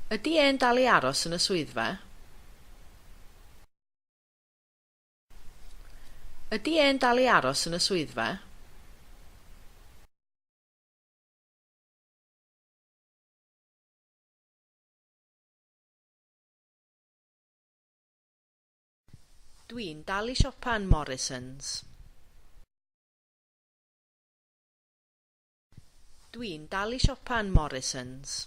Ydy e'n dal i aros yn y swyddfa? Ydy e'n dal i aros yn y swyddfa? Dwi'n dal i siopa yn Morrisons. Dwi'n dal i siopa yn Morrisons.